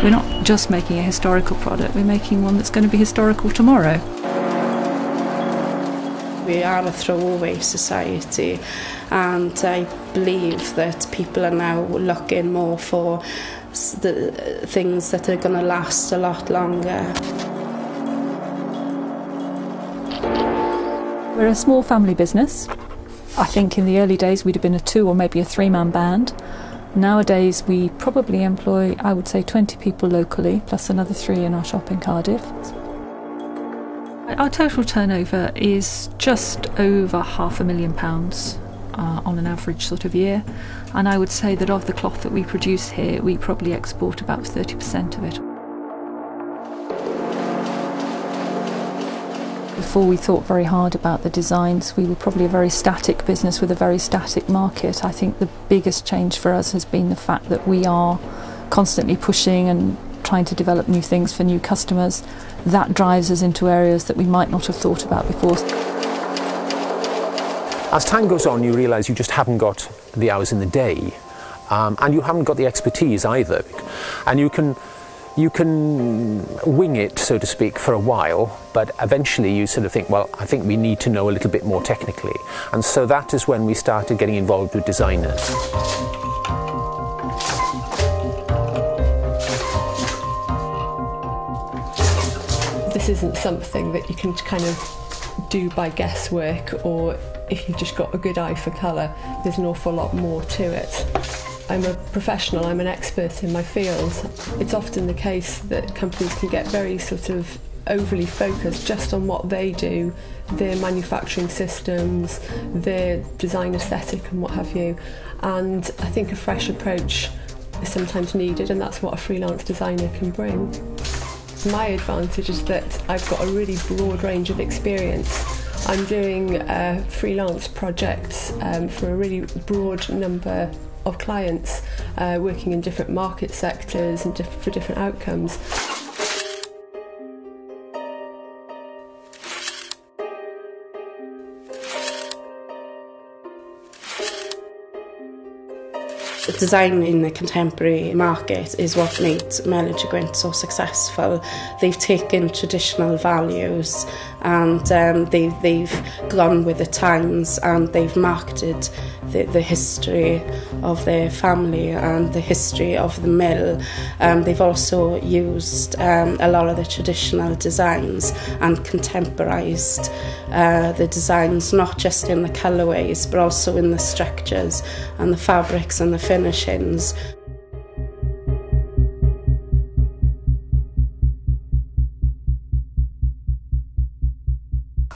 We're not just making a historical product, we're making one that's going to be historical tomorrow. We are a throwaway society, and I believe that people are now looking more for the things that are going to last a lot longer. We're a small family business. I think in the early days we'd have been a 2 or maybe a 3-man band. Nowadays we probably employ, I would say, 20 people locally, plus another 3 in our shop in Cardiff. Our total turnover is just over £500,000 on an average sort of year, and I would say that of the cloth that we produce here, we probably export about 30% of it. Before we thought very hard about the designs, we were probably a very static business with a very static market. I think the biggest change for us has been the fact that we are constantly pushing and trying to develop new things for new customers. That drives us into areas that we might not have thought about before. As time goes on, you realise you just haven't got the hours in the day, and you haven't got the expertise either. And you can wing it, so to speak, for a while, but eventually you sort of think, well, I think we need to know a little bit more technically. And so that is when we started getting involved with designers. This isn't something that you can kind of do by guesswork, or if you've just got a good eye for colour. There's an awful lot more to it. I'm a professional, I'm an expert in my field. It's often the case that companies can get very sort of overly focused just on what they do, their manufacturing systems, their design aesthetic and what have you. And I think a fresh approach is sometimes needed, and that's what a freelance designer can bring. My advantage is that I've got a really broad range of experience. I'm doing freelance projects for a really broad number of clients, working in different market sectors and for different outcomes. Design in the contemporary market is what made Melin Tregwynt so successful. They've taken traditional values and they've gone with the times, and they've marketed the history of their family and the history of the mill. They've also used a lot of the traditional designs and contemporised the designs, not just in the colourways but also in the structures and the fabrics and the finishings.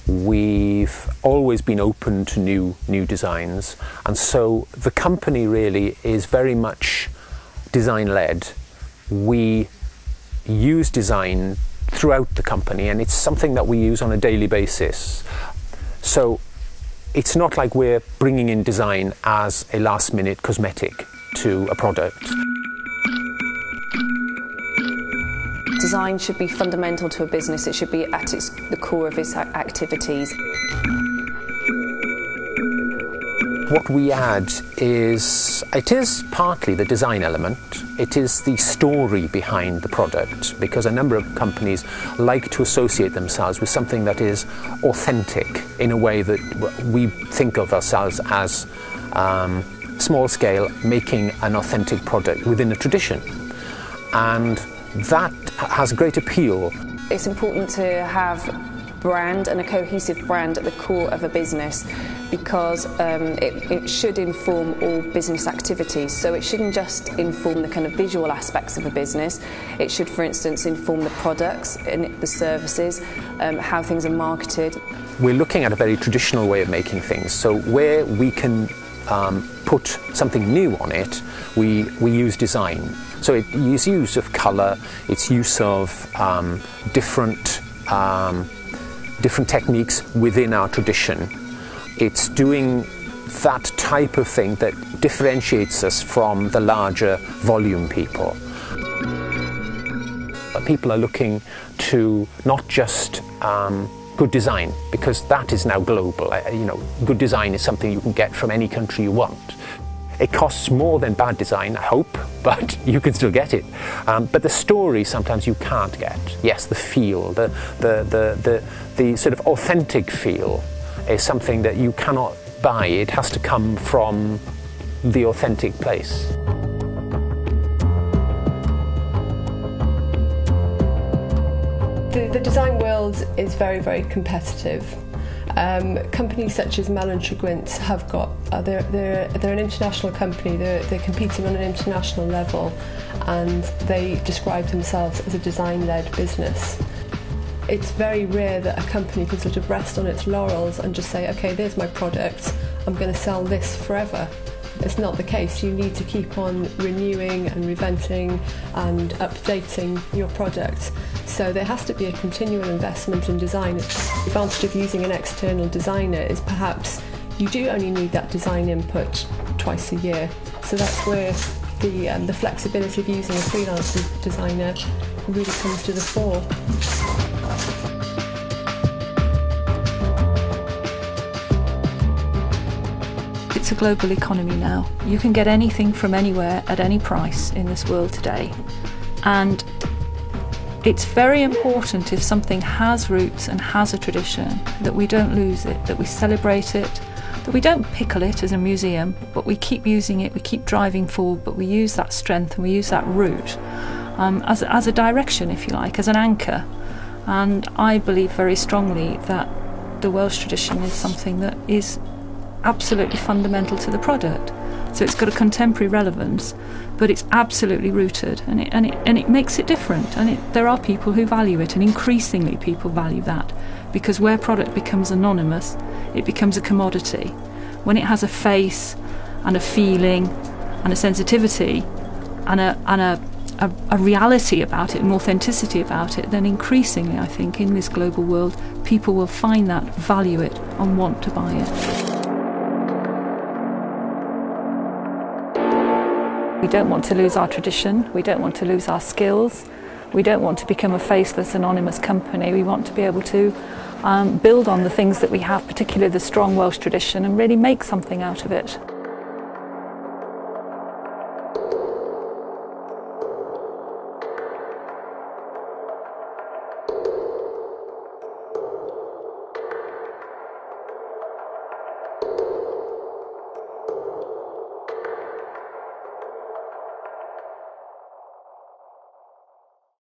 We've always been open to new designs, and so the company really is very much design-led. We use design throughout the company, and it's something that we use on a daily basis. So it's not like we're bringing in design as a last-minute cosmetic to a product. Design should be fundamental to a business. It should be at the core of its activities. What we add is, it is partly the design element, it is the story behind the product, because a number of companies like to associate themselves with something that is authentic in a way that we think of ourselves as small scale, making an authentic product within a tradition. And that has great appeal. It's important to have brand and a cohesive brand at the core of a business, because it should inform all business activities. So it shouldn't just inform the kind of visual aspects of a business. It should, for instance, inform the products and the services, how things are marketed. We're looking at a very traditional way of making things, so where we can put something new on it, we use design. So it is use of colour, it's use of different techniques within our tradition. It's doing that type of thing that differentiates us from the larger volume people. People are looking to not just good design, because that is now global. You know, good design is something you can get from any country you want. It costs more than bad design, I hope, but you can still get it. But the story sometimes you can't get. Yes, the feel, the sort of authentic feel is something that you cannot buy. It has to come from the authentic place. The design world is very, very competitive. Companies such as Melin Tregwynt have got, they're an international company, they're competing on an international level, and they describe themselves as a design-led business. It's very rare that a company can sort of rest on its laurels and just say, okay, there's my product, I'm going to sell this forever. It's not the case. You need to keep on renewing and reventing and updating your product. So there has to be a continual investment in design. The advantage of using an external designer is perhaps you do only need that design input twice a year. So that's where the flexibility of using a freelance designer really comes to the fore. It's a global economy now. You can get anything from anywhere at any price in this world today. And it's very important, if something has roots and has a tradition, that we don't lose it, that we celebrate it, that we don't pickle it as a museum, but we keep using it, we keep driving forward, but we use that strength and we use that root as a direction, if you like, as an anchor. And I believe very strongly that the Welsh tradition is something that is absolutely fundamental to the product. So it's got a contemporary relevance, but it's absolutely rooted, and it makes it different. And there are people who value it, and increasingly people value that, because where product becomes anonymous, it becomes a commodity. When it has a face and a feeling and a sensitivity and a reality about it, an authenticity about it, then increasingly, I think, in this global world, people will find that, value it, and want to buy it. We don't want to lose our tradition, we don't want to lose our skills, we don't want to become a faceless, anonymous company. We want to be able to build on the things that we have, particularly the strong Welsh tradition, and really make something out of it.